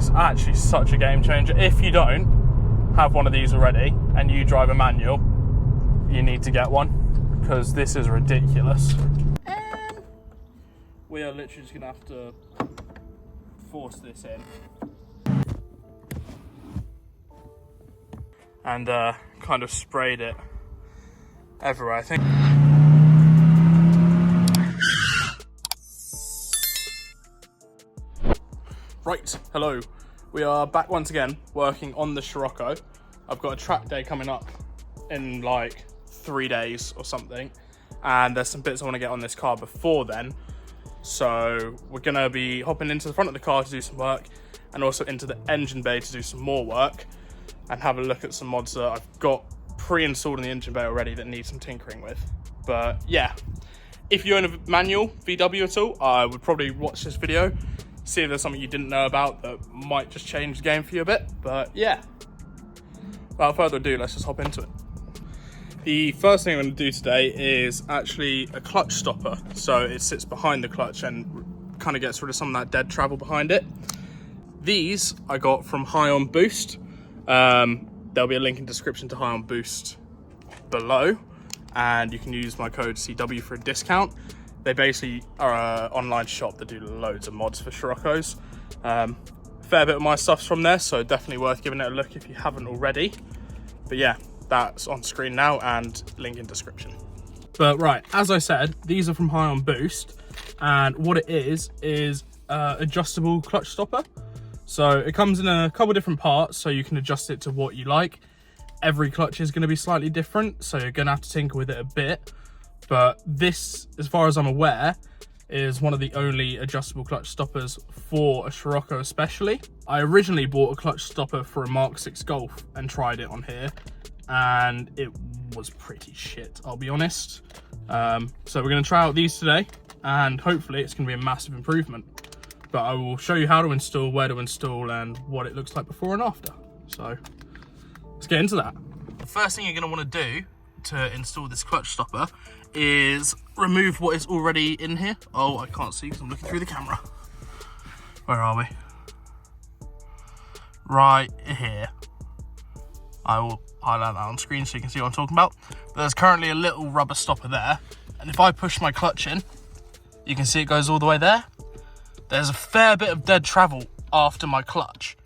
It's actually such a game changer. If you don't have one of these already and you drive a manual, you need to get one, because this is ridiculous. And we are literally just gonna have to force this in and kind of sprayed it everywhere, I think. Right, hello. We are back once again working on the Scirocco. I've got a track day coming up in like 3 days or something, and there's some bits I want to get on this car before then. So we're gonna be hopping into the front of the car to do some work, and also into the engine bay to do some more work and have a look at some mods that I've got pre-installed in the engine bay already that need some tinkering with. But yeah, if you own a manual VW at all, I would probably watch this video, see if there's something you didn't know about that might just change the game for you a bit. But yeah, without further ado, let's just hop into it. The first thing I'm going to do today is actually a clutch stopper. So it sits behind the clutch and kind of gets rid of some of that dead travel behind it. These I got from HighOnBoost. There'll be a link in the description to HighOnBoost below, and you can use my code CW for a discount. They basically are an online shop that do loads of mods for Sciroccos. Fair bit of my stuff's from there, so definitely worth giving it a look if you haven't already. But yeah, that's on screen now and link in description. But right, as I said, these are from HighOnBoost, and what it is adjustable clutch stopper. So it comes in a couple different parts, so you can adjust it to what you like. Every clutch is going to be slightly different, so you're going to have to tinker with it a bit. But this, as far as I'm aware, is one of the only adjustable clutch stoppers for a Scirocco especially. I originally bought a clutch stopper for a Mark 6 Golf and tried it on here, and it was pretty shit, I'll be honest. So we're going to try out these today, and hopefully it's going to be a massive improvement. But I will show you how to install, where to install, and what it looks like before and after. So let's get into that. The first thing you're going to want to do to install this clutch stopper is remove what is already in here. Oh, I can't see because I'm looking through the camera. Where are we? Right here. I will highlight that on screen so you can see what I'm talking about. But there's currently a little rubber stopper there, and if I push my clutch in, you can see it goes all the way there. There's a fair bit of dead travel after my clutch,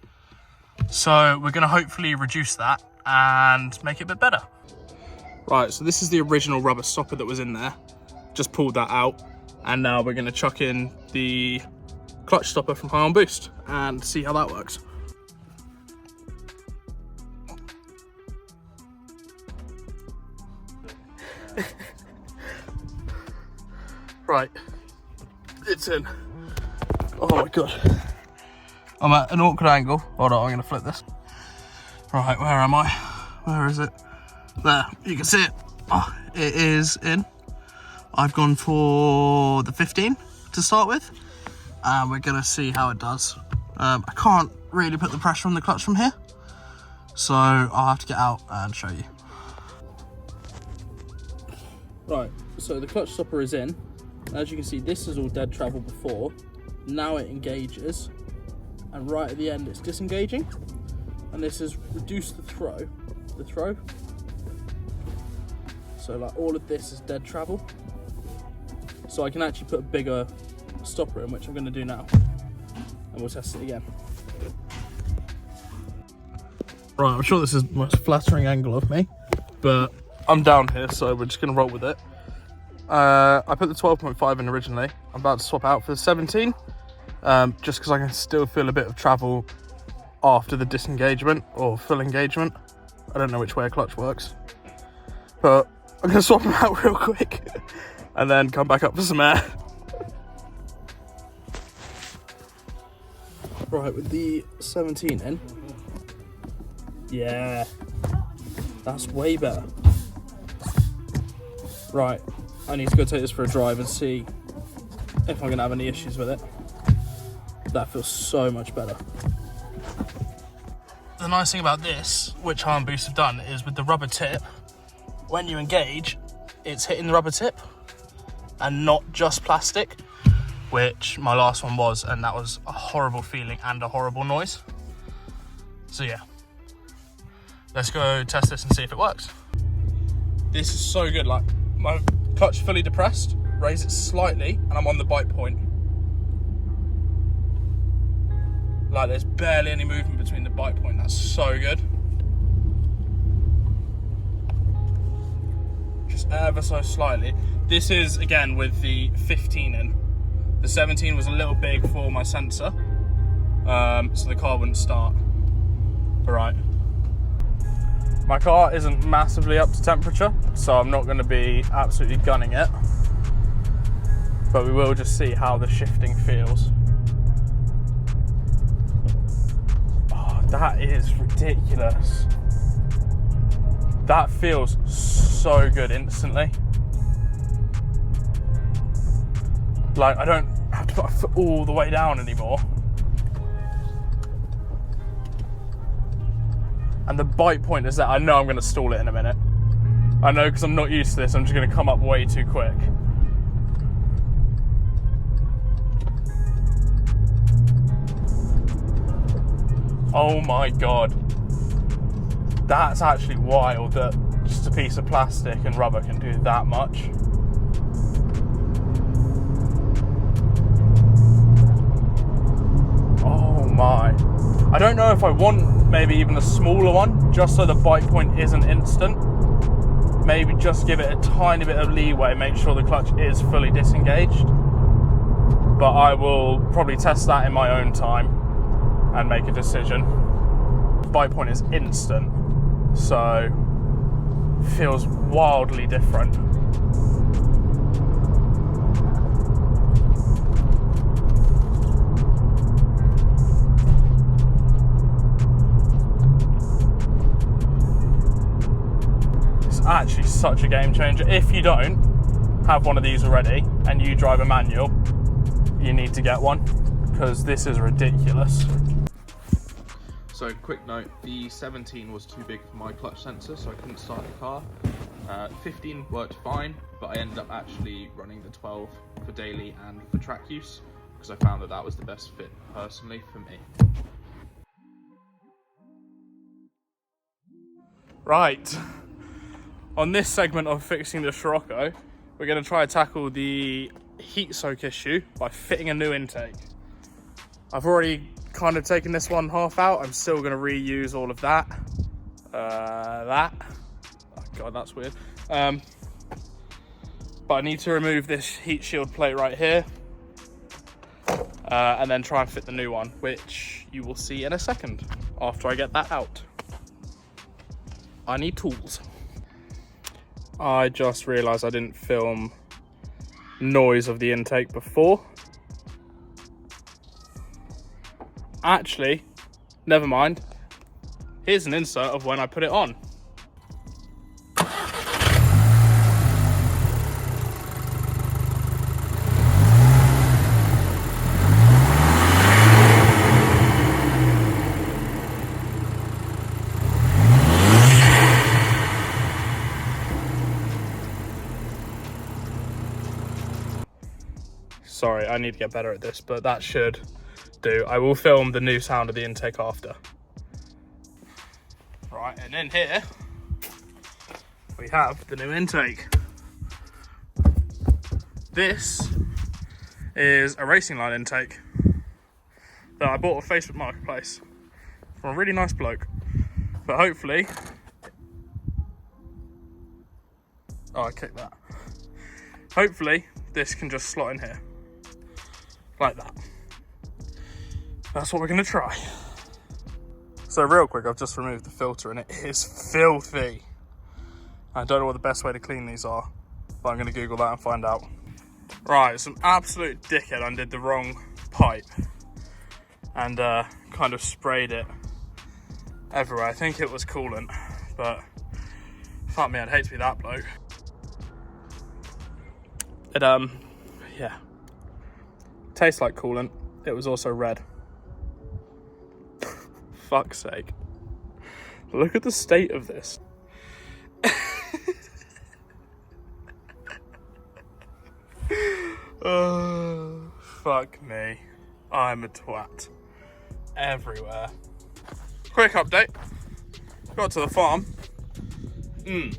so we're going to hopefully reduce that and make it a bit better. Right, so this is the original rubber stopper that was in there. Just pulled that out, and now we're going to chuck in the clutch stopper from HighOnBoost and see how that works. Right, it's in. Oh my god. I'm at an awkward angle. Hold on, I'm going to flip this. Right, where am I? Where is it? There, you can see it. Oh, it is in. I've gone for the 15 to start with, and we're going to see how it does. I can't really put the pressure on the clutch from here, so I'll have to get out and show you. Right, so the clutch stopper is in. As you can see, this is all dead travel before. Now it engages, and right at the end it's disengaging, and this has reduced the throw. So like all of this is dead travel, so I can actually put a bigger stopper in, which I'm going to do now, and we'll test it again. Right, I'm sure this is the most flattering angle of me, but I'm down here, so we're just going to roll with it. I put the 12.5 in originally. I'm about to swap out for the 17, just because I can still feel a bit of travel after the disengagement or full engagement. I don't know which way a clutch works, but I'm going to swap them out real quick and then come back up for some air. Right, with the 17 in, yeah, that's way better. Right, I need to go take this for a drive and see if I'm going to have any issues with it. That feels so much better. The nice thing about this, which HighOnBoost have done, is with the rubber tip, when you engage, it's hitting the rubber tip and not just plastic. which my last one was, and that was a horrible feeling and a horrible noise. So yeah, let's go test this and see if it works. This is so good. Like, my clutch fully depressed, raise it slightly, and I'm on the bite point. Like, there's barely any movement between the bite point. That's so good. Just ever so slightly. This is, again, with the 15 in. The 17 was a little big for my sensor, so the car wouldn't start. All right. My car isn't massively up to temperature, so I'm not going to be absolutely gunning it. But we will just see how the shifting feels. Oh, that is ridiculous. That feels so good instantly. Like, I don't have to put my foot all the way down anymore. And the bite point is that I know I'm going to stall it in a minute. I know, because I'm not used to this, I'm just going to come up way too quick. Oh my God. That's actually wild that just a piece of plastic and rubber can do that much. Oh my. I don't know if I want maybe even a smaller one, just so the bite point isn't instant. Maybe just give it a tiny bit of leeway, make sure the clutch is fully disengaged. But I will probably test that in my own time and make a decision. Bite point is instant, so feels wildly different. It's actually such a game changer. If you don't have one of these already and you drive a manual, you need to get one, because this is ridiculous. So, quick note, the 17 was too big for my clutch sensor, so I couldn't start the car. 15 worked fine, but I ended up actually running the 12 for daily and for track use, because I found that that was the best fit personally for me. Right, on this segment of fixing the Scirocco, we're going to try to tackle the heat soak issue by fitting a new intake. I've already kind of taken this one half out. I'm still going to reuse all of that. Oh God, that's weird. But I need to remove this heat shield plate right here, and then try and fit the new one, which you will see in a second after I get that out. I need tools. I just realized I didn't film noise of the intake before. Actually, never mind. Here's an insert of when I put it on. Sorry, I need to get better at this, but that should do. I will film the new sound of the intake after. Right, and in here we have the new intake. This is a racing line intake that I bought off Facebook Marketplace from a really nice bloke. But hopefully, oh, I kicked that. Hopefully this can just slot in here like that. That's what we're gonna try. So real quick, I've just removed the filter and it is filthy. I don't know what the best way to clean these are, but I'm gonna Google that and find out. Right, some absolute dickhead undid the wrong pipe and kind of sprayed it everywhere. I think it was coolant, but fuck me, I'd hate to be that bloke. It, yeah. Tastes like coolant. It was also red. Fuck's sake. Look at the state of this. Oh, Fuck me. I'm a twat. Everywhere. Quick update. Got to the farm. I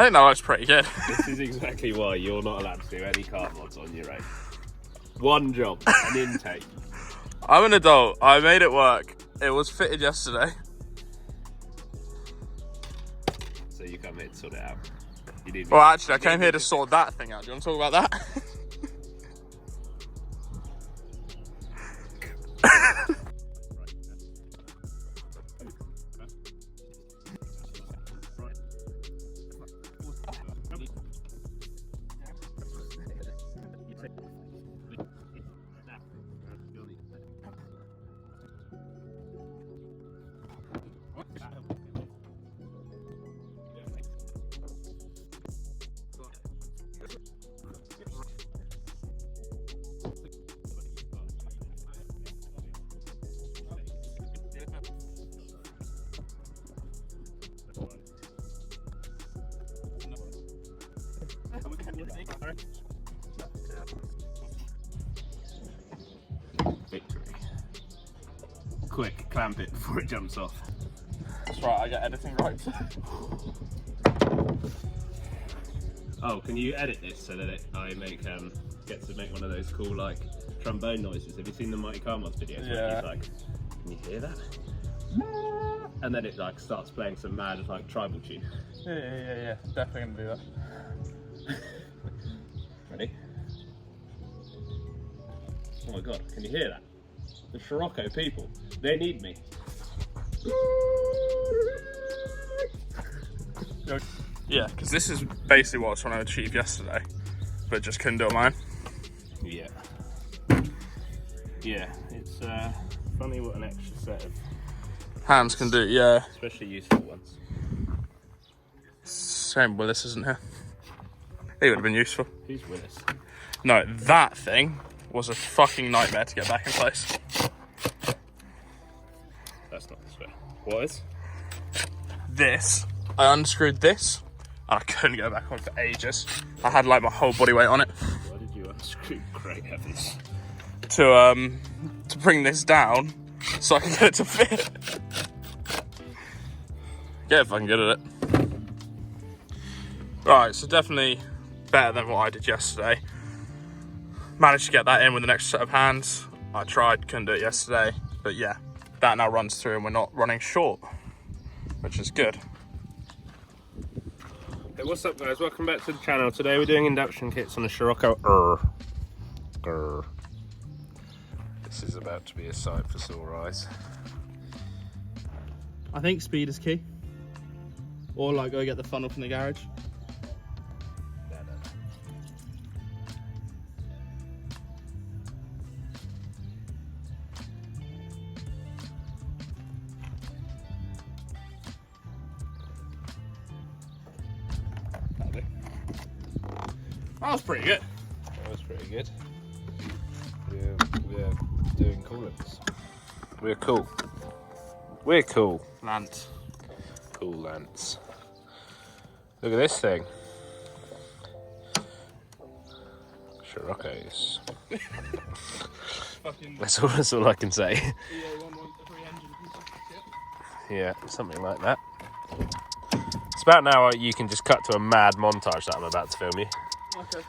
think that looks pretty good. This is exactly why you're not allowed to do any car mods on your own. One job, an intake. I'm an adult. I made it work. It was fitted yesterday. So you come here to sort it out. You need Well, actually, I came here to sort that thing out. Do you want to talk about that? Victory. Quick, clamp it before it jumps off. That's right, I get editing rights. Oh, can you edit this so that I get to make one of those cool like trombone noises? Have you seen the Mighty Car Mods videos? Yeah. Where he's like, can you hear that? And then it like starts playing some mad like tribal tune. Yeah. Definitely gonna do that. Ready? Oh my god, can you hear that? The Scirocco people, they need me. Yeah, because this is basically what I was trying to achieve yesterday, but just couldn't do it on my own. Yeah. Yeah, it's funny what an extra set of Hands can do, yeah. especially useful ones. Shame Willis isn't here. He would have been useful. Who's Willis? No, that thing was a fucking nightmare to get back in place. That's not this way. What is? This, I unscrewed this, and I couldn't go back on for ages. I had like my whole body weight on it. Why did you unscrew great heavens? To bring this down so I can get it to fit. Get if I can get at it. Right, so definitely better than what I did yesterday. Managed to get that in with an extra set of hands. I tried, couldn't do it yesterday, but yeah, that now runs through and we're not running short, which is good. Hey, what's up guys? Welcome back to the channel. Today we're doing induction kits on the Scirocco. This is about to be a sight for sore eyes. I think speed is key. Or like go get the funnel from the garage. That was pretty good. That was pretty good. We're doing coolants. We're cool. We're cool. Lance. Cool Lance. Look at this thing. Scirocco's. That's all I can say. Yeah, something like that. It's about now you can just cut to a mad montage that I'm about to film you. Okay.